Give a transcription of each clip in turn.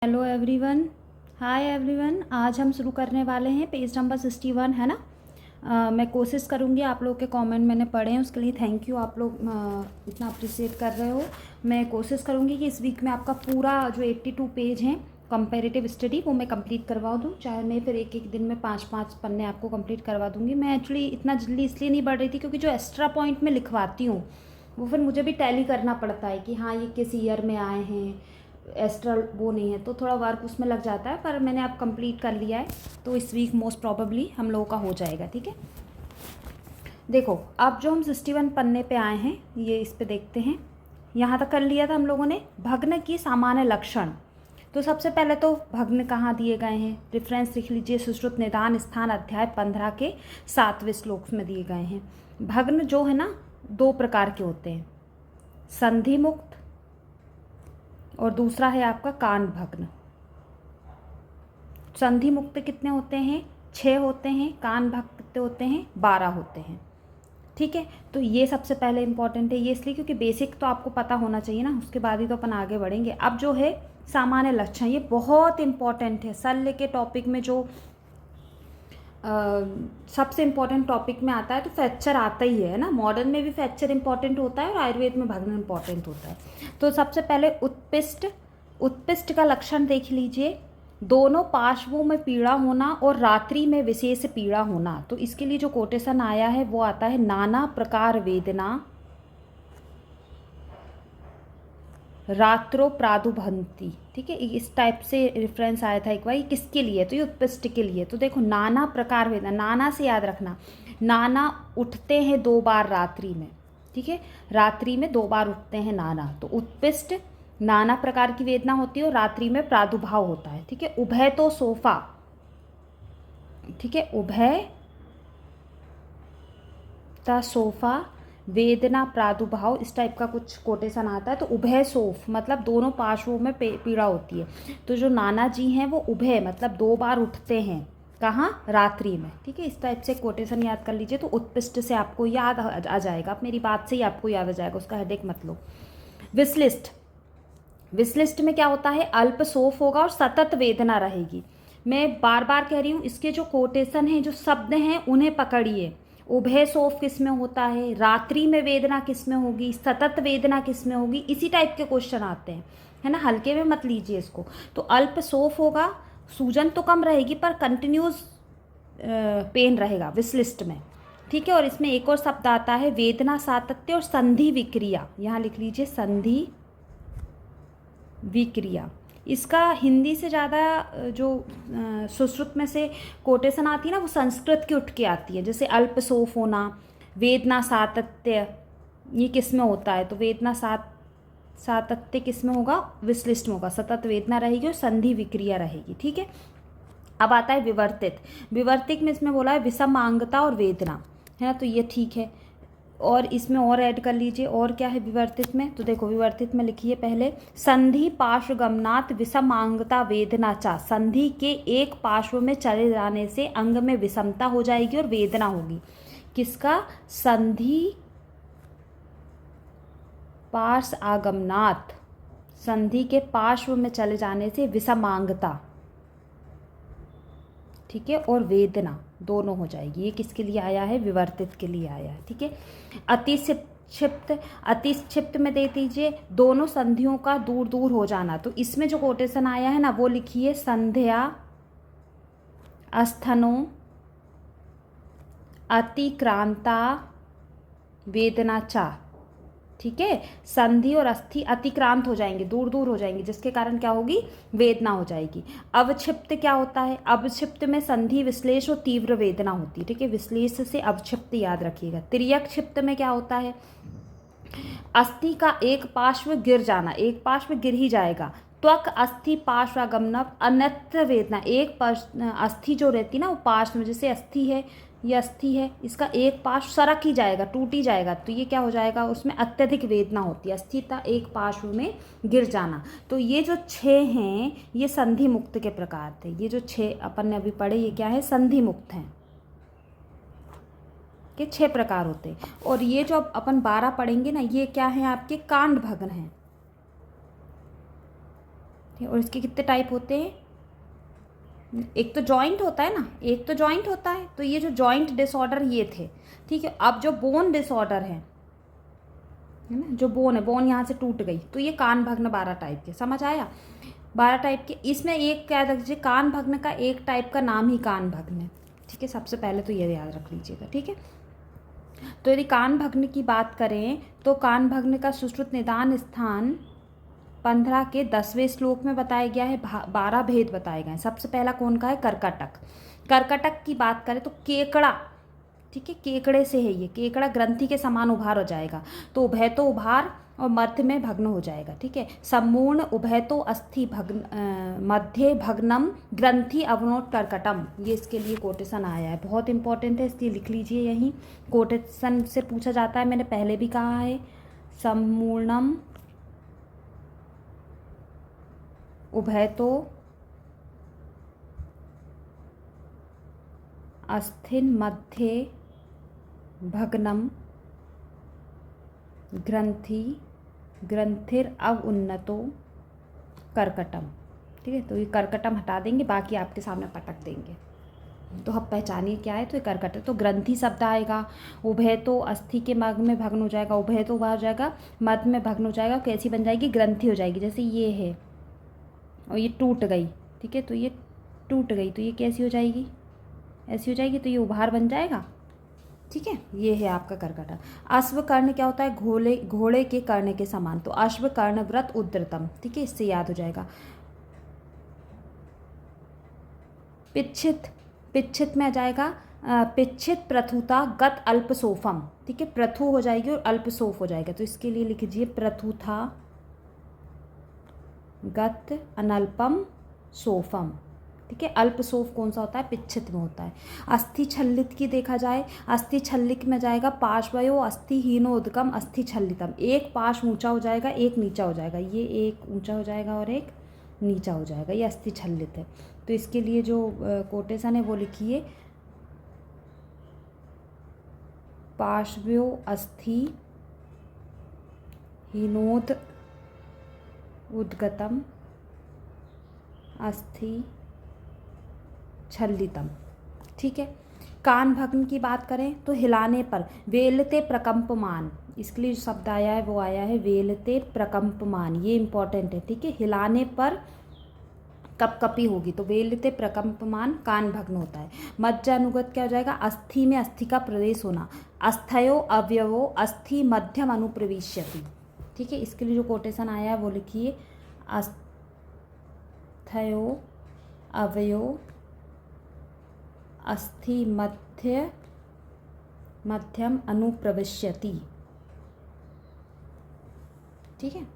Hello everyone. Hi everyone, आज हम शुरू करने वाले हैं पेज नंबर 61, है ना। मैं कोशिश करूँगी, आप लोग के कमेंट मैंने पढ़े हैं उसके लिए थैंक यू। आप लोग इतना अप्रिशिएट कर रहे हो। मैं कोशिश करूँगी कि इस वीक में आपका पूरा जो 82 पेज हैं कंपैरेटिव स्टडी वो मैं कंप्लीट करवा दूँ, चाहे मैं फिर एक एक दिन में 5-5 पन्ने आपको कंप्लीट करवा दूँगी। मैं एक्चुअली इतना जल्दी इसलिए नहीं बढ़ रही थी क्योंकि जो एक्स्ट्रा पॉइंट मैं लिखवाती हूँ वो फिर मुझे भी टैली करना पड़ता है कि हाँ ये किस ईयर में आए हैं, एक्स्ट्रा वो नहीं है, तो थोड़ा वर्क उसमें लग जाता है। पर मैंने अब कंप्लीट कर लिया है तो इस वीक मोस्ट प्रॉबेबली हम लोगों का हो जाएगा। ठीक है, देखो अब जो हम 61 पन्ने पे आए हैं ये इस पे देखते हैं। यहाँ तक कर लिया था हम लोगों ने भग्न की सामान्य लक्षण। तो सबसे पहले तो भग्न कहाँ दिए गए हैं, रेफरेंस लिख लीजिए, सुश्रुत निदान स्थान अध्याय 15 के 7वें श्लोक में दिए गए हैं। भग्न जो है ना दो प्रकार के होते हैं, संधि मुक्त और दूसरा है आपका कान भग्न। संधि मुक्त कितने होते हैं? 6 होते हैं। कान भक्त कितने होते हैं? 12 होते हैं। ठीक है, तो ये सबसे पहले इंपॉर्टेंट है, ये इसलिए क्योंकि बेसिक तो आपको पता होना चाहिए ना, उसके बाद ही तो अपन आगे बढ़ेंगे। अब जो है सामान्य लक्षण, ये बहुत इंपॉर्टेंट है। शल्य के टॉपिक में जो सबसे इम्पॉर्टेंट टॉपिक में आता है तो फ्रैक्चर आता ही है ना। मॉडर्न में भी फ्रैक्चर इंपॉर्टेंट होता है और आयुर्वेद में भग्न इंपॉर्टेंट होता है। तो सबसे पहले उत्पिष्ट, उत्पिष्ट का लक्षण देख लीजिए, दोनों पार्श्वों में पीड़ा होना और रात्रि में विशेष पीड़ा होना। तो इसके लिए जो कोटेशन आया है वो आता है, नाना प्रकार वेदना रात्रो प्रादुभंती। ठीक है, इस टाइप से रेफरेंस आया था एक बार। ये किसके लिए? तो ये उत्पिष्ट के लिए। तो देखो नाना प्रकार वेदना, नाना से याद रखना, नाना उठते हैं 2 बार रात्रि में। ठीक है, रात्रि में 2 बार उठते हैं नाना। तो उत्पिष्ट नाना प्रकार की वेदना होती है और रात्रि में प्रादुर्भाव होता है। ठीक है, उभय तो सोफा, ठीक है, उभय ता सोफा वेदना प्रादुर्भाव, इस टाइप का कुछ कोटेशन आता है। तो उभय सोफ मतलब दोनों पार्श्वों में पीड़ा होती है। तो जो नाना जी हैं वो उभय मतलब 2 बार उठते हैं, कहाँ? रात्रि में। ठीक है, इस टाइप से कोटेशन याद कर लीजिए तो उत्पिष्ट से आपको याद आ जाएगा। आप मेरी बात से ही आपको याद आ जाएगा, उसका हेडेक मत लो। विश्लिष्ट, विश्लिष्ट में क्या होता है? अल्प सोफ होगा और सतत वेदना रहेगी। मैं बार बार कह रही हूँ, इसके जो कोटेशन हैं, जो शब्द हैं, उन्हें पकड़िए। उभय सोफ किस में होता है, रात्रि में वेदना किस में होगी, सतत वेदना किस में होगी, इसी टाइप के क्वेश्चन आते हैं, है ना। हल्के में मत लीजिए इसको। तो अल्प सोफ होगा, सूजन तो कम रहेगी पर कंटिन्यूस पेन रहेगा विश्लिष्ट में। ठीक है, और इसमें एक और शब्द आता है वेदना सातत्य और संधि विक्रिया। यहाँ लिख लीजिए संधि विक्रिया। इसका हिंदी से ज़्यादा जो सुश्रुत में से कोटेशन आती है ना वो संस्कृत की उठ के आती है। जैसे अल्प सोफ होना, वेदना सातत्य, ये किस में होता है? तो वेदना सातत्य किस में होगा? विश्लिष्ट में होगा। सतत वेदना रहेगी और संधि विक्रिया रहेगी। ठीक है, अब आता है विवर्तित। विवर्तित में इसमें बोला है विषमांगता और वेदना, है ना। तो ये ठीक है, और इसमें और ऐड कर लीजिए। और क्या है विवर्तित में? तो देखो विवर्तित में लिखिए पहले, संधि पार्श्वगमनात् विषमांगता वेदना चा। संधि के एक पार्श्व में चले जाने से अंग में विषमता हो जाएगी और वेदना होगी। किसका? संधि पार्श्व आगमनात्, संधि के पार्श्व में चले जाने से विषमांगता, ठीक है, और वेदना दोनों हो जाएगी। ये किसके लिए आया है? विवर्तित के लिए आया है। ठीक है, अतिक्षिप्त, अतिक्षिप्त में दे दीजिए दोनों संधियों का दूर दूर हो जाना। तो इसमें जो कोटेशन आया है ना वो लिखिए, संध्या अस्थनों अतिक्रांता वेदना चा। ठीक है, संधि और अस्थि अतिक्रांत हो जाएंगे, दूर दूर हो जाएंगे, जिसके कारण क्या होगी? वेदना हो जाएगी। अवक्षिप्त क्या होता है? अवक्षिप्त में संधि विश्लेष और तीव्र वेदना होती है। ठीक है, विश्लेष से अवक्षिप्त याद रखिएगा। तिर्यक में क्या होता है? अस्थि का एक पार्श्व गिर जाना, एक पार्श्व गिर ही जाएगा। त्वक अस्थि पार्श्वागमन अन्यत्र वेदना, एक अस्थि जो रहती है ना वो पार्श्व में, जैसे अस्थि है, ये अस्थि है, इसका एक पार्श्व सरक ही जाएगा, टूट ही जाएगा, तो ये क्या हो जाएगा? उसमें अत्यधिक वेदना होती है। अस्थिता एक पार्श्व में गिर जाना। तो ये जो 6 हैं ये संधि मुक्त के प्रकार थे। ये जो 6 अपन ने अभी पढ़े ये क्या है? संधि मुक्त हैं, के 6 प्रकार होते हैं। और ये जो अपन 12 पढ़ेंगे ना ये क्या है? आपके कांड भग्न हैं। ठीक है। और इसके कितने टाइप होते हैं? एक तो जॉइंट होता है ना, एक तो जॉइंट होता है। तो ये जो जॉइंट डिसऑर्डर ये थे, ठीक है। अब जो बोन डिसऑर्डर है ना, जो बोन है, बोन यहाँ से टूट गई, तो ये कान भग्न 12 टाइप के, समझ आया? 12 टाइप के। इसमें एक क्या रख लीजिए, कान भग्न का एक टाइप का नाम ही कान भग्न है, ठीक है। सबसे पहले तो ये याद रख लीजिएगा, ठीक है। तो यदि कान भग्न की बात करें तो कान भग्न का सुश्रुत निदान स्थान 15 के 10वें श्लोक में बताया गया है। 12 भेद बताए गए हैं। सबसे पहला कौन का है? कर्कटक। कर्कटक की बात करें तो केकड़ा, ठीक है, केकड़े से है ये। केकड़ा ग्रंथि के समान उभार हो जाएगा, तो उभय तो उभार और मध्य में भग्न हो जाएगा, ठीक है। सम्पूर्ण उभय तो अस्थि भग्न मध्य भग्नम ग्रंथि अवनोट कर्कटम, ये इसके लिए कोटेशन आया है, बहुत इंपॉर्टेंट है, इसलिए लिख लीजिए यहीं। कोटेशन से पूछा जाता है, मैंने पहले भी कहा है। सम्पूर्णम उभय तो अस्थिन मध्य भग्नम ग्रंथि ग्रंथिर अवउन्नतो कर्कटम, ठीक है। तो ये कर्कटम हटा देंगे, बाकी आपके सामने पटक देंगे, तो अब पहचानिए क्या है। तो ये कर्कट, तो ग्रंथि शब्द आएगा। उभय तो अस्थि के मग में भग्न हो जाएगा, उभय तो उभा हो जाएगा, मध्य में भग्न हो जाएगा। कैसी बन जाएगी? ग्रंथि हो जाएगी। जैसे ये है और ये टूट गई, ठीक है, तो ये टूट गई, तो ये कैसी हो जाएगी? ऐसी हो जाएगी, तो ये उभार बन जाएगा, ठीक है। ये है आपका कर्कट। अश्व कर्ण क्या होता है? घोड़े के कर्ण के समान, तो अश्व कर्ण व्रत उद्रतम, ठीक है, इससे याद हो जाएगा। पिच्छित में आ जाएगा पिच्छित प्रथुता गत अल्प सोफम, ठीक है, प्रथु हो जाएगी और अल्प सोफ हो जाएगा, तो इसके लिए लिख लीजिए प्रथुथा गत अनल्पम सोफम, ठीक है। अल्प सोफ कौन सा होता है? पिच्छित में होता है। अस्थि छल्लित की देखा जाए, अस्थि छल्लित में जाएगा पार्श्वयो अस्थि हीनोदकम अस्थि छल्लितम, एक पार्श्व ऊंचा हो जाएगा, एक नीचा हो जाएगा, ये एक ऊंचा हो जाएगा और एक नीचा हो जाएगा, ये अस्थि छल्लित है। तो इसके लिए जो कोटेशन है वो लिखिए, पार्श्वयो अस्थि हीनोद उद्गतम अस्थि छल्लितम, ठीक है। कान भग्न की बात करें तो हिलाने पर वेलते प्रकंपमान, इसके लिए जो शब्द आया है वो आया है वेलते प्रकंपमान, ये इंपॉर्टेंट है, ठीक है। हिलाने पर कपकपी होगी, तो वेलते प्रकंपमान कान भग्न होता है। मज्जानुगत क्या हो जाएगा? अस्थि में अस्थि का प्रवेश होना, अस्थयो अवयवो अस्थि मध्यम अनुप्रविश्यति, ठीक है। इसके लिए जो कोटेशन आया है वो लिखिए, अस्थयो अवयो अस्थि मध्यम अनुप्रविश्यति, ठीक है।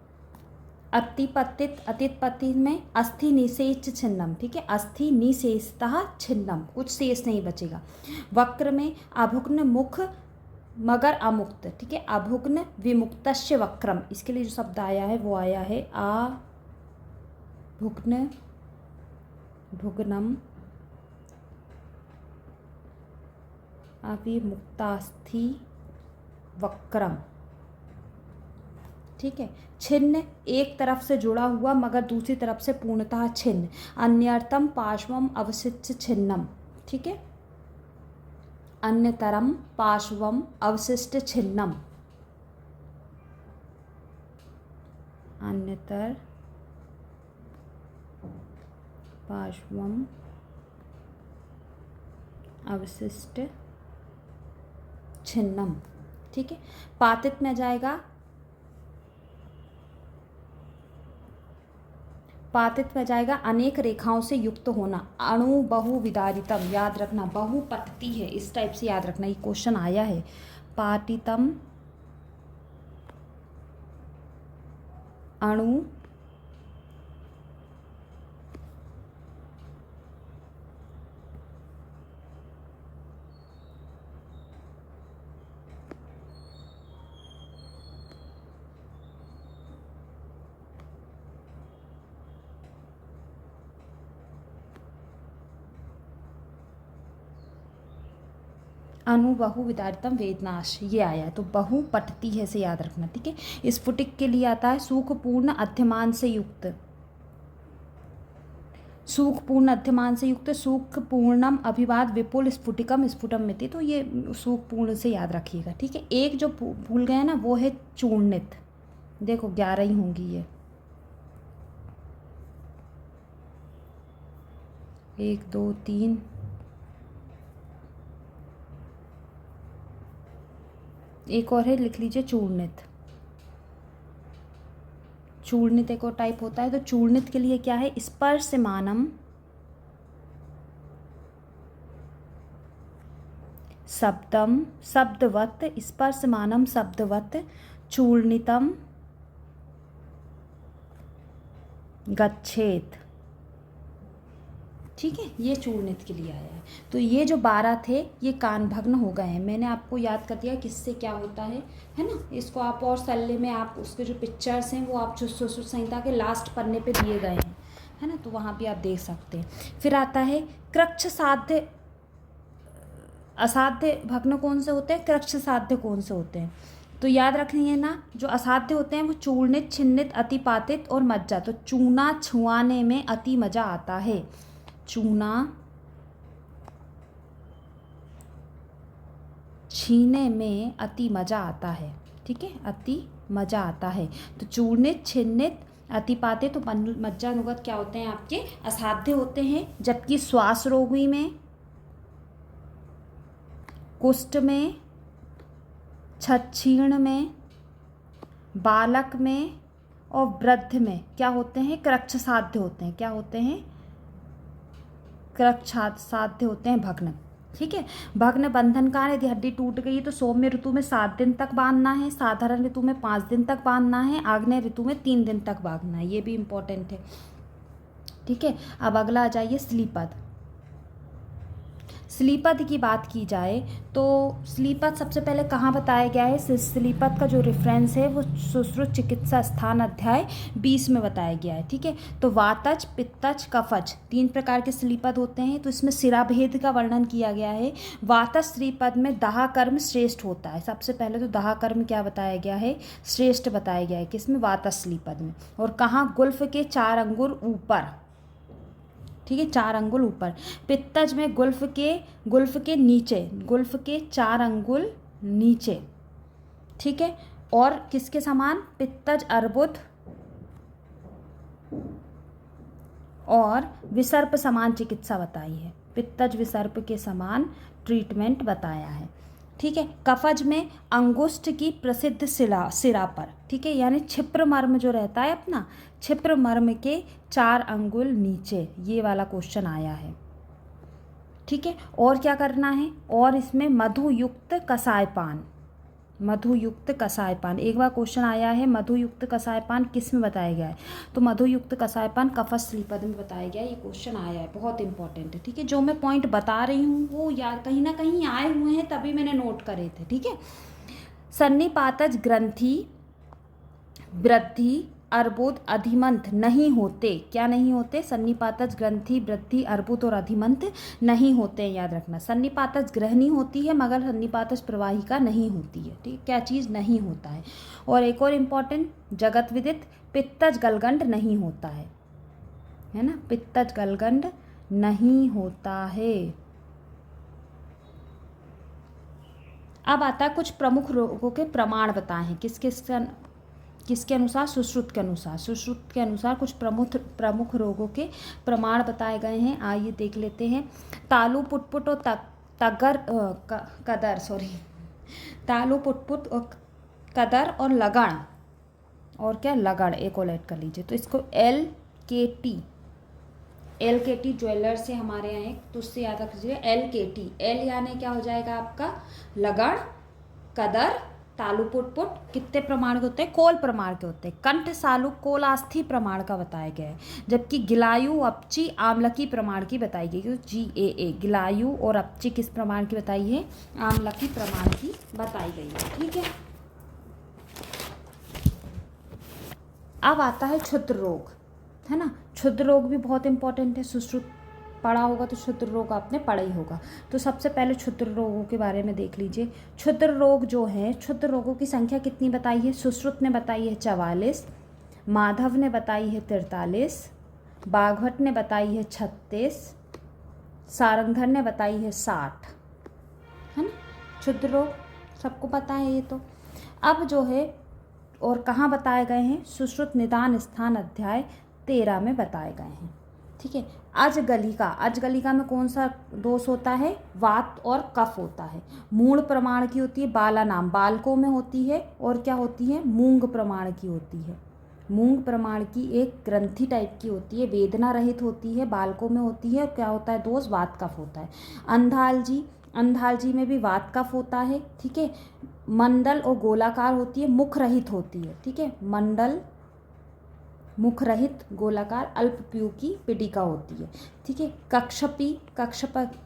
अतिपतित में अस्थि निशेष छिन्नम, ठीक है, अस्थि निशेषतः छिन्नम, कुछ शेष नहीं बचेगा। वक्र में अभुग्न मुख मगर अमुक्त, ठीक है, अभुग्न विमुक्तस्य वक्रम, इसके लिए जो शब्द आया है वो आया है अभुग्न भुग्नम अविमुक्तास्थि वक्रम, ठीक है। छिन्न एक तरफ से जुड़ा हुआ मगर दूसरी तरफ से पूर्णतः छिन्न, अन्यतरम पार्श्वम अवशिष्ट छिन्नम, ठीक है, अन्यतरम पार्श्वम अवशिष्ट छिन्नम, अन्यतर पार्श्वम अवशिष्ट छिन्नम, ठीक है। पातित में जाएगा, पातित में जाएगा अनेक रेखाओं से युक्त होना, अणु बहु विदारितम, याद रखना, बहु पतती है, इस टाइप से याद रखना, ये क्वेश्चन आया है। पातितम अणु अनु बहु विदारितम वेदनाश, ये आया है, तो बहु पटती है से याद रखना, ठीक है। स्फुटिक के लिए आता है सुखपूर्ण अध्यमान से युक्त, सूख पूर्ण अध्यमान से युक्त, सूख पूर्णम अभिवाद विपुल स्फुटिकम स्फुटम मिति। तो ये सूख पूर्ण से याद रखिएगा, ठीक है। एक जो भूल गए ना वो है चूर्णित। देखो 11 ही होंगी ये, 1 2 3, एक और है, लिख लीजिए चूर्णित। चूर्णित एक और टाइप होता है। तो चूर्णित के लिए क्या है, स्पर्शमानम शब्दम शब्दवत, स्पर्शमानम शब्दवत चूर्णितम गच्छेत, ठीक है। ये चूर्णित के लिए आया है। तो ये जो 12 थे ये कान भग्न हो गए हैं। मैंने आपको याद कर दिया किससे क्या होता है ना। इसको आप और सल्ले में आप उसके जो पिक्चर्स हैं वो आप जो सुश्रुत संहिता के लास्ट पन्ने पे दिए गए हैं, है ना, तो वहाँ भी आप देख सकते हैं। फिर आता है कृच्छ साध्य असाध्य भग्न कौन से होते हैं, कृच्छ साध्य कौन से होते हैं। तो याद रखनी है ना, जो असाध्य होते हैं वो चूर्णित, छिन्नित, अतिपातित और मज्जा। तो चूना छुआने में अति मजा आता है, चूना छीने में अति मजा आता है, ठीक है, अति मजा आता है। तो चूर्णित, छिन्नित, अतिपातित तो मज्जानुगत क्या होते हैं, आपके असाध्य होते हैं। जबकि श्वास रोगी में, कुष्ठ में, छीर्ण में, बालक में और वृद्ध में क्या होते हैं, कृच्छ साध्य होते हैं। क्या होते हैं, कृच्छ साध्य होते हैं भग्न, ठीक है। भग्न बंधन का है, यदि हड्डी टूट गई तो सौम्य ऋतु में 7 दिन तक बांधना है, साधारण ऋतु में 5 दिन तक बांधना है, आग्नेय ऋतु में 3 दिन तक बांधना है। ये भी इम्पोर्टेंट है, ठीक है। अब अगला आ जाइए श्लीपद। श्लीपद की बात की जाए तो श्लीपद सबसे पहले कहाँ बताया गया है, श्लीपद का जो रेफरेंस है वो सुश्रुत चिकित्सा स्थान अध्याय 20 में बताया गया है, ठीक है। तो वातज, पित्तज, कफज 3 प्रकार के श्लीपद होते हैं। तो इसमें सिराभेद का वर्णन किया गया है। वातज श्लीपद में दाह कर्म श्रेष्ठ होता है। सबसे पहले तो दाह कर्म क्या बताया गया है, श्रेष्ठ बताया गया है, किसमें, वातज श्लीपद में। और कहाँ, गुल्फ के 4 अंगुल ऊपर, ठीक है, 4 अंगुल ऊपर। पित्तज में गुल्फ के नीचे, गुल्फ के 4 अंगुल नीचे, ठीक है। और किसके समान, पित्तज अर्बुद और विसर्प समान चिकित्सा बताई है। पित्तज विसर्प के समान ट्रीटमेंट बताया है, ठीक है। कफज में अंगुष्ठ की प्रसिद्ध सिरा पर, ठीक है, यानी छिप्र मर्म जो रहता है अपना, छिप्र मर्म के 4 अंगुल नीचे, ये वाला क्वेश्चन आया है, ठीक है। और क्या करना है, और इसमें मधुयुक्त कसायपान, मधुयुक्त कसायपान एक बार क्वेश्चन आया है। मधुयुक्त कसायपान किस में बताया गया है, तो मधुयुक्त कसायपान कफज श्लीपद में बताया गया है। ये क्वेश्चन आया है, बहुत इंपॉर्टेंट है, ठीक है। जो मैं पॉइंट बता रही हूँ वो यार कहीं ना कहीं आए हुए हैं, तभी मैंने नोट करे थे, ठीक है। सन्निपातज ग्रंथि, वृद्धि, अर्बुद, अधिमंथ नहीं होते। क्या नहीं होते, सन्निपातज ग्रंथि, वृद्धि, अर्बुद और अधिमंथ नहीं होते हैं, याद रखना। सन्निपातज ग्रहणी होती है मगर सन्निपातज प्रवाहिका नहीं होती है, ठीक, क्या चीज़ नहीं होता है। और एक और इम्पॉर्टेंट, जगत विदित पित्तज गलगंड नहीं होता है ना, पित्तज गलगंड नहीं होता है। अब आता है कुछ प्रमुख रोगों के प्रमाण बताए हैं, किसके अनुसार, सुश्रुत के अनुसार। सुश्रुत के अनुसार कुछ प्रमुख रोगों के प्रमाण बताए गए हैं, आइए देख लेते हैं। तालु पुटपुट और तालु पुटपुट और कदर और लगण, और क्या, लगड़ एक और ऐड कर लीजिए। तो इसको LKT ज्वेलर से हमारे यहाँ एक, तो उससे याद रख लीजिए LKT, L यानी क्या हो जाएगा आपका, लगड़, कदर, तालु पुटपुट कितने प्रमाण के होते हैं, कोल प्रमाण के होते हैं। कंठ सालु कोलास्थि प्रमाण का बताया गया है, जबकि गिलायु, अपची, आमलकी प्रमाण की बताई गई है। GAA गिलायु और अपची किस प्रमाण की बताई है, आमलकी प्रमाण की बताई गई है, ठीक है। अब आता है क्षुद्र रोग, है ना। क्षुद्र रोग भी बहुत इंपॉर्टेंट है, सुश्रुत पढ़ा होगा तो क्षुद्र रोग आपने पढ़ा ही होगा। तो सबसे पहले क्षुद्र रोगों के बारे में देख लीजिए। क्षुद्र रोग जो है, क्षुद्र रोगों की संख्या कितनी बताई है, सुश्रुत ने बताई है 44, माधव ने बताई है 43, बाघभट्ट ने बताई है 36, सारंगधर ने बताई है 60, है ना। क्षुद्र रोग सबको पता है ये तो। अब जो है और कहाँ बताए गए हैं, सुश्रुत निदान स्थान अध्याय 13 में बताए गए हैं, ठीक है। अजगलिका में कौन सा दोष होता है, वात और कफ होता है। मूल प्रमाण की होती है बालानाम, बालकों में होती है, और क्या होती है, मूंग प्रमाण की होती है। मूंग प्रमाण की एक ग्रंथि टाइप की होती है, वेदना रहित होती है, बालकों में होती है, और क्या होता है दोष, वात कफ होता है। अंधालजी में भी वात कफ होता है, ठीक है। मंडल और गोलाकार होती है, मुख रहित होती है, ठीक है। मंडल मुख रहित गोलाकार अल्पपीयू की पिटिका होती है, ठीक है।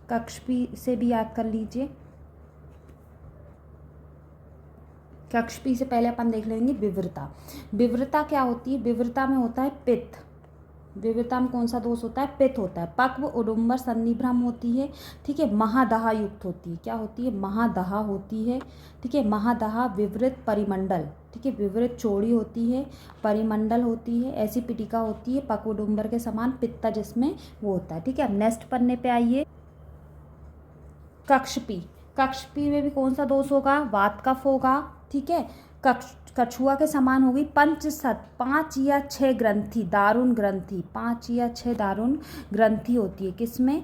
कक्षपी से भी याद कर लीजिए। कक्षपी से पहले अपन देख लेंगे विवृता। विवृता क्या होती है, विवृता में होता है पित्त। विवृता में कौन सा दोष होता है, पित्त होता है। पक्व उडुम्बर सन्निभ्रम होती है, ठीक है। महादहा युक्त होती है, क्या होती है, महादहा होती है, ठीक है। महादहा विवृत परिमंडल, ठीक है। विवृत चौड़ी होती है, परिमंडल होती है, ऐसी पिटिका होती है पक्व उडुम्बर के समान, पित्ता जिसमें वो होता है, ठीक है। अब नेक्स्ट पन्ने पे आइए। कक्षपी में भी कौन सा दोष होगा, वात कफ होगा, ठीक है। कछुआ के समान होगी 5 या 6 ग्रंथि, दारुण ग्रंथि, 5 या 6 दारुण ग्रंथि होती है किसमें,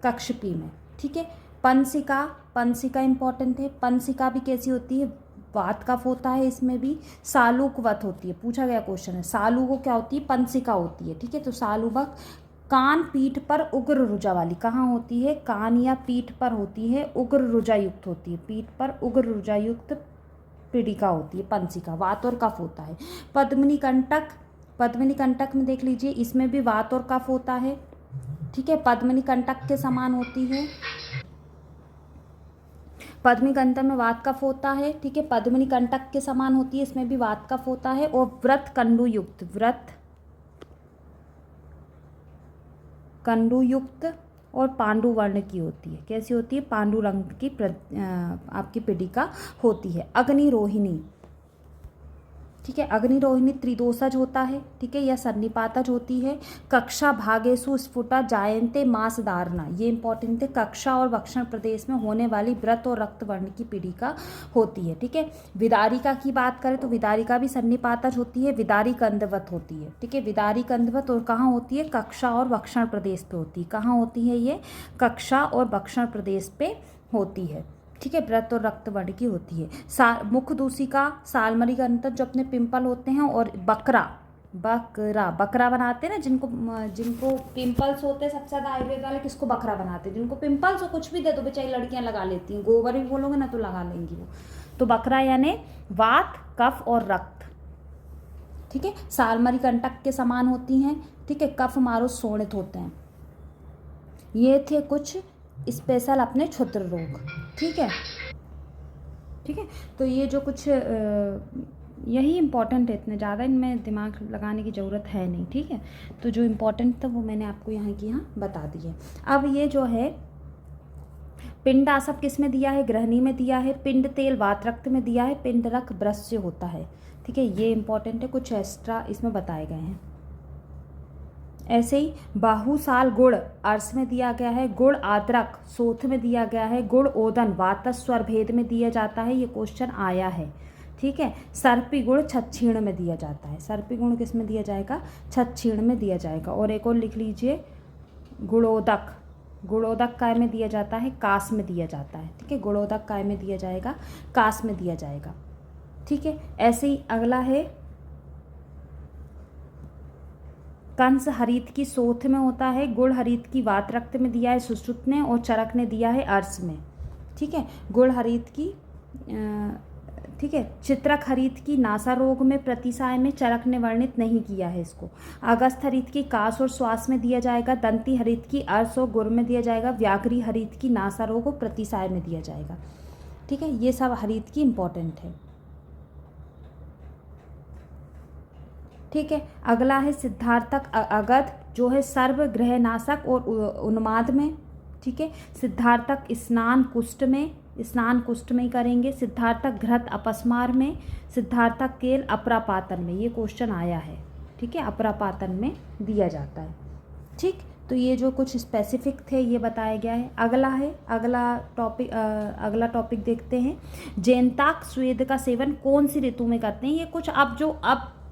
कक्षपी में, ठीक है। पंसिका इंपॉर्टेंट है। पंसिका भी कैसी होती है, वात कफ होता है, इसमें भी सालूकवत होती है, पूछा गया क्वेश्चन है। सालू को क्या होती है, पंसिका होती है, ठीक है। तो सालुवक कान पीठ पर उग्र रुजा वाली, कहाँ होती है, कान या पीठ पर होती है, उग्र रुजा युक्त होती है, पीठ पर उग्र रुजा युक्त पीड़िका होती है, पंसिका, वात और कफ होता है। पद्मिनी कंटक में देख लीजिए, इसमें भी वात और कफ होता है, ठीक है। पद्मिनी कंटक के समान होती है, पद्मिनी कंटक में वात कफ होता है, ठीक है। पद्मिनी कंटक के समान होती है, इसमें भी वात कफ होता है। और व्रत कंडू युक्त और पांडु वर्ण की होती है, कैसी होती है, पांडु रंग की आपकी पिटिका होती है। अग्निरोहिणी, ठीक है। अग्निरोहिणी त्रिदोषज होता है, ठीक है, या सन्निपातज होती है। कक्षा भागेशु स्फुटा जायन्ते मास धारणा, ये इंपॉर्टेंट है। कक्षा और वक्षण प्रदेश में होने वाली व्रत और रक्त वर्ण की पीड़िका होती है, ठीक है। विदारिका की बात करें तो विदारिका भी सन्निपातज होती है, विदारी कंदवत होती है, ठीक है। विदारी कंदवत और कहाँ होती है, कक्षा और वक्षण प्रदेश पे होती है। कहाँ होती है ये, कक्षा और वक्षण प्रदेश पे होती है, ठीक है। व्रत और रक्त वर्ण की होती है। मुख दूषिका, सालमरी का अंतर जो अपने पिंपल होते हैं, और बकरा बनाते हैं ना, जिनको पिंपल्स होते हैं, सबसे ज़्यादा आयुर्वेद वाले किसको बकरा बनाते हैं, जिनको पिंपल्स हो कुछ भी दे दो बेचारी लड़कियां लगा लेती हैं, गोबर भी बोलोगे ना तो लगा लेंगी वो। तो बकरा यानी वात कफ और रक्त, ठीक है। सालमरी कंटक के समान होती हैं, ठीक है। कफ मारो शोणित होते हैं। ये थे कुछ स्पेशल अपने क्षुद्र रोग, ठीक है, ठीक है। तो ये जो कुछ यही इम्पॉर्टेंट है, इतने ज़्यादा इनमें दिमाग लगाने की ज़रूरत है नहीं, ठीक है। तो जो इम्पोर्टेंट था वो मैंने आपको यहाँ बता दिए। अब ये जो है पिंड आसव किस में दिया है, गृहिणी में दिया है। पिंड तेल वात रक्त में दिया है। पिंड रक्त ब्रश से होता है, ठीक है। ये इम्पॉर्टेंट है, कुछ एक्स्ट्रा इसमें बताए गए हैं। ऐसे ही बाहुसाल गुड़ अर्स में दिया गया है। गुड़ आद्रक सोथ में दिया गया है। गुड़ ओदन वातस स्वर भेद में दिया जाता है, ये क्वेश्चन आया है, ठीक है। सर्पी गुण छच्छीण में दिया जाता है। सर्पी गुण किस में दिया जाएगा, छच्छीण में दिया जाएगा। और एक और लिख लीजिए, गुड़ोदक काय में दिया जाता है, कास में दिया जाता है, ठीक है। गुड़ोदक काय में दिया जाएगा, कास में दिया जाएगा, ठीक है। ऐसे ही अगला है कंस हरित की सोथ में होता है। गुड़ हरित की वात रक्त में दिया है सुश्रुत ने, और चरक ने दिया है अर्स में, ठीक है। गुड़ हरित की ठीक है। चित्रक हरित की नासा रोग में प्रतिसाय में, चरक ने वर्णित नहीं किया है इसको। अगस्त हरित की कास और श्वास में दिया जाएगा। दंती हरित की अर्स और गुड़ में दिया जाएगा। व्याघ्री हरित की नासा रोग और प्रतिसाय में दिया जाएगा, ठीक है। ये सब हरित की इंपॉर्टेंट है, ठीक है। अगला है सिद्धार्थक अगध, जो है सर्व ग्रहनाशक और उन्माद में, ठीक है। सिद्धार्थक स्नान कुष्ठ में ही करेंगे। सिद्धार्थक घृत अपस्मार में। सिद्धार्थक केल अपरापातन में, ये क्वेश्चन आया है, ठीक है। अपरापातन में दिया जाता है, ठीक, तो ये जो कुछ स्पेसिफिक थे ये बताया गया है। अगला टॉपिक देखते हैं। जेनताक स्वेद का सेवन कौन सी ऋतु में करते हैं? ये कुछ अब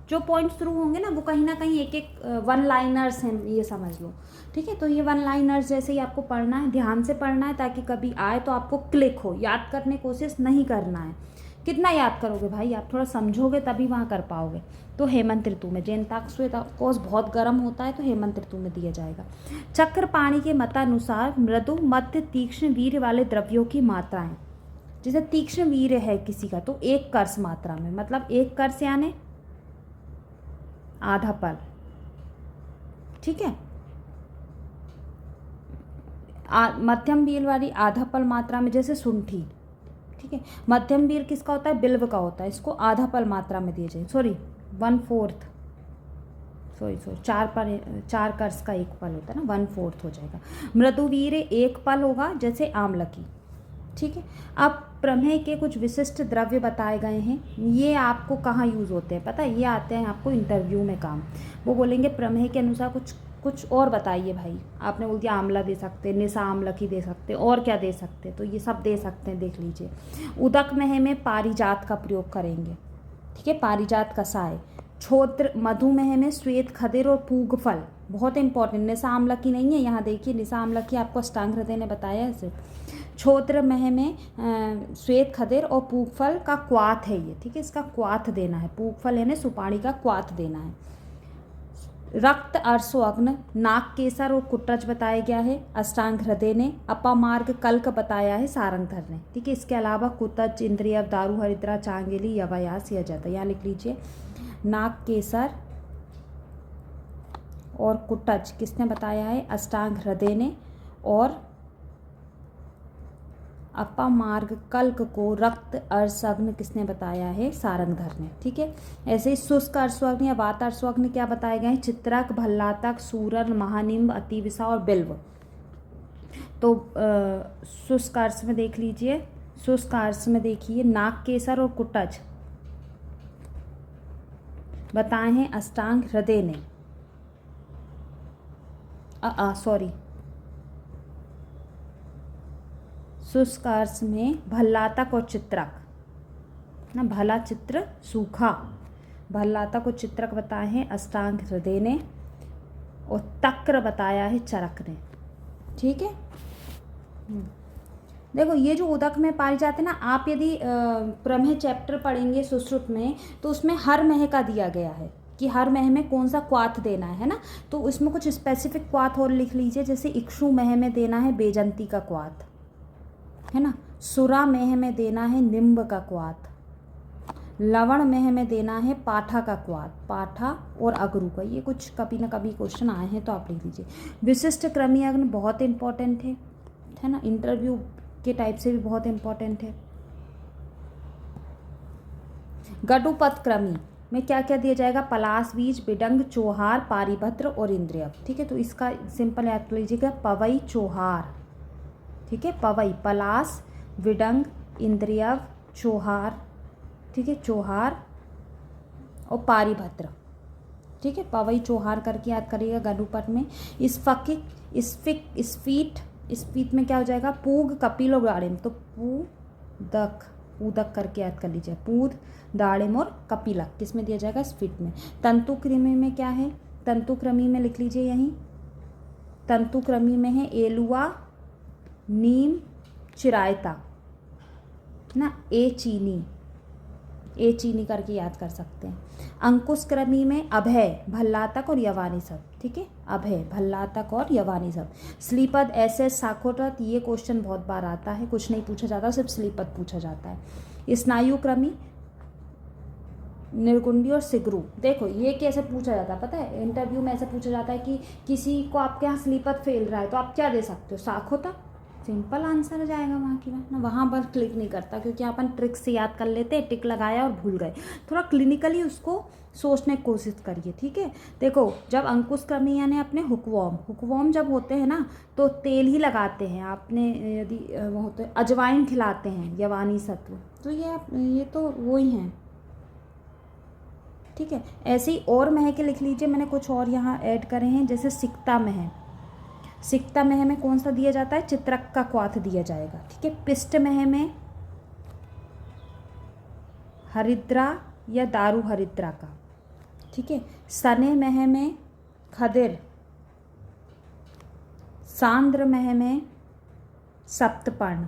जो पॉइंट शुरू होंगे ना वो कहीं ना कहीं एक एक वन लाइनर्स हैं, ये समझ लो। ठीक है, तो ये वन लाइनर्स जैसे ही आपको पढ़ना है, ध्यान से पढ़ना है ताकि कभी आए तो आपको क्लिक हो। याद करने की कोशिश नहीं करना है। कितना याद करोगे भाई, आप थोड़ा समझोगे तभी वहाँ कर पाओगे। तो हेमंत ऋतु में जेनताक स्वेद ऑफकोर्स बहुत गर्म होता है तो हेमंत ऋतु में दिया जाएगा। चक्रपाणी के मतानुसार मृदु मध्य तीक्ष्ण वीर्य वाले द्रव्यों की मात्राएं, जैसे तीक्ष्ण वीर्य है किसी का तो 1 कर्स मात्रा में, मतलब 1 कर्स यानी आधा पल। ठीक है, मध्यम वीर वाली आधा पल मात्रा में, जैसे शुंठी। ठीक है, मध्यम वीर किसका होता है? बिल्व का होता है। इसको आधा पल मात्रा में दिए जाए, सॉरी 1/4, सॉरी 4 कर्स का 1 पल होता है ना, 1/4 हो जाएगा। मृदुवीर 1 पल होगा, जैसे आमलकी। ठीक है, अब प्रमेय के कुछ विशिष्ट द्रव्य बताए गए हैं। ये आपको कहाँ यूज़ होते हैं पता है? ये आते हैं आपको इंटरव्यू में काम। वो बोलेंगे प्रमेय के अनुसार कुछ और बताइए भाई। आपने बोल दिया आंवला दे सकते, निशा आमलकी दे सकते, और क्या दे सकते? तो ये सब दे सकते हैं, देख लीजिए। उदक में पारिजात का प्रयोग करेंगे। ठीक है, पारिजात कसाय। छोत्र मधुमेह में श्वेत खदिर और पूगफल, बहुत इंपॉर्टेंट। निशा आमलकी नहीं है यहाँ, देखिए निशा आमलकी आपको अष्टांग हृदय ने बताया है सिर्फ। छोत्र मह में श्वेत खदिर और पूगफल का क्वाथ है ये। ठीक है, इसका क्वाथ देना है। पूगफल यानी सुपारी का क्वाथ देना है। रक्त अर्शोअग्न, नाक केसर और कुटच बताया गया है अष्टांग हृदय ने। अपामार्ग कल्क बताया है सारंगधर ने। ठीक है, इसके अलावा कुतच, इंद्रिय, दारू, हरिद्रा, चांगेली, यवायास, यजत। यहाँ लिख लीजिए नाक केसर और कुटच किसने बताया है? अष्टांग हृदय ने। और अपामार्ग कल्क को रक्त अर्शअग्न किसने बताया है? सारंगधर ने। ठीक है, ऐसे ही शुष्क अर्शअग्न या वात अर्शअग्न क्या बताए गए हैं? चित्रक, भल्लातक, सूरन, महानिम्ब, अतिविसा और बिल्व। तो शुष्क अर्श में देख लीजिए, शुष्क अर्श में देखिए नाक केसर और कुटच बताए हैं अष्टांग हृदय ने। सॉरी, शुष्क अर्श में भल्लातक और चित्रक ना, भला चित्र सूखा, भल्लातक और चित्रक बताए हैं अष्टांग हृदय ने। और तक्र बताया है चरक ने। ठीक है, देखो ये जो उदक में पाए जाते हैं ना, आप यदि प्रमेय चैप्टर पढ़ेंगे सुश्रुत में तो उसमें हर मह का दिया गया है कि हर मह में कौन सा क्वाथ देना है ना। तो इसमें कुछ स्पेसिफिक क्वाथ और लिख लीजिए, जैसे इक्षु मह में देना है बेजंती का क्वाथ, है ना। सुरा मेह में देना है निम्ब का क्वाथ। लवण मेह में देना है पाठा का क्वाथ, पाठा और अगरू का। ये कुछ कभी ना कभी क्वेश्चन आए हैं तो आप लिख लीजिए। विशिष्ट क्रमी अग्नि बहुत इंपॉर्टेंट है ना, इंटरव्यू के टाइप से भी बहुत इंपॉर्टेंट है। गडुपथ क्रमी में क्या क्या दिया जाएगा? पलाश, बीज, बिडंग, चोहार, पारिभद्र और इंद्रिय। ठीक है, तो इसका सिंपल याद कर लीजिएगा, पवई, चोहार। ठीक है, पवई, पलाश, विडंग, इंद्रियव, चोहार। ठीक है, चोहार और पारिभद्र। ठीक है, पवई चोहार करके याद करिएगा गडुपथ में। स्फीट में क्या हो जाएगा? पूग, कपिल और दाड़िम। तो पूदक करके याद कर लीजिए। पूद, दाड़िम और कपिलक किस में दिया जाएगा? स्फीट में। तंतुक्रमी में क्या है? तंतुक्रमी में लिख लीजिए यहीं, तंतुक्रमी में है एलुआ, नीम, चिरायता ना, ए चीनी करके याद कर सकते हैं। अंकुश क्रमी में अभय, भल्लातक और यवानी सब। ठीक है, अभय, भल्लातक और यवानी सब। श्लीपद, एसएस, साखोटत, ये क्वेश्चन बहुत बार आता है, कुछ नहीं पूछा जाता, सिर्फ श्लीपद पूछा जाता है। स्नायु क्रमी निर्गुंडी और सिगरू। देखो ये कैसे पूछा जाता है पता है? इंटरव्यू में ऐसे पूछा जाता है कि किसी को आपके यहाँ स्लीपद फेल रहा है तो आप क्या दे सकते हो? साखोतक, सिंपल आंसर हो जाएगा वहाँ की बात ना। वहाँ पर क्लिक नहीं करता क्योंकि अपन ट्रिक से याद कर लेते हैं, टिक लगाया और भूल गए। थोड़ा क्लिनिकली उसको सोचने की कोशिश करिए। ठीक है, देखो जब अंकुश क्रमी यानी अपने हुकवॉर्म जब होते हैं ना तो तेल ही लगाते हैं। आपने यदि वो होते अजवाइन खिलाते हैं, यवानी सत्व। तो ये तो वो ही हैं। ठीक है। ऐसे ही और मह के लिख लीजिए, मैंने कुछ और यहाँ ऐड करे हैं, जैसे सिक्ता मह। सिक्ता मह में कौन सा दिया जाता है, चित्रक का क्वाथ दिया जाएगा, ठीक है। पिष्ट मह में हरिद्रा या दारू हरिद्रा का, ठीक है। सने मह में खदिर, सांद्र मह में सप्तपर्ण,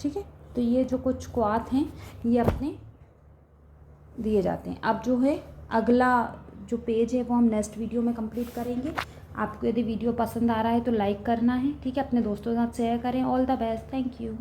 ठीक है। तो ये जो कुछ क्वाथ हैं ये अपने दिए जाते हैं। अब जो है अगला जो पेज है वो हम नेक्स्ट वीडियो में कंप्लीट करेंगे। आपको यदि वीडियो पसंद आ रहा है तो लाइक करना है, ठीक है। अपने दोस्तों के साथ शेयर करें। All the best, thank you.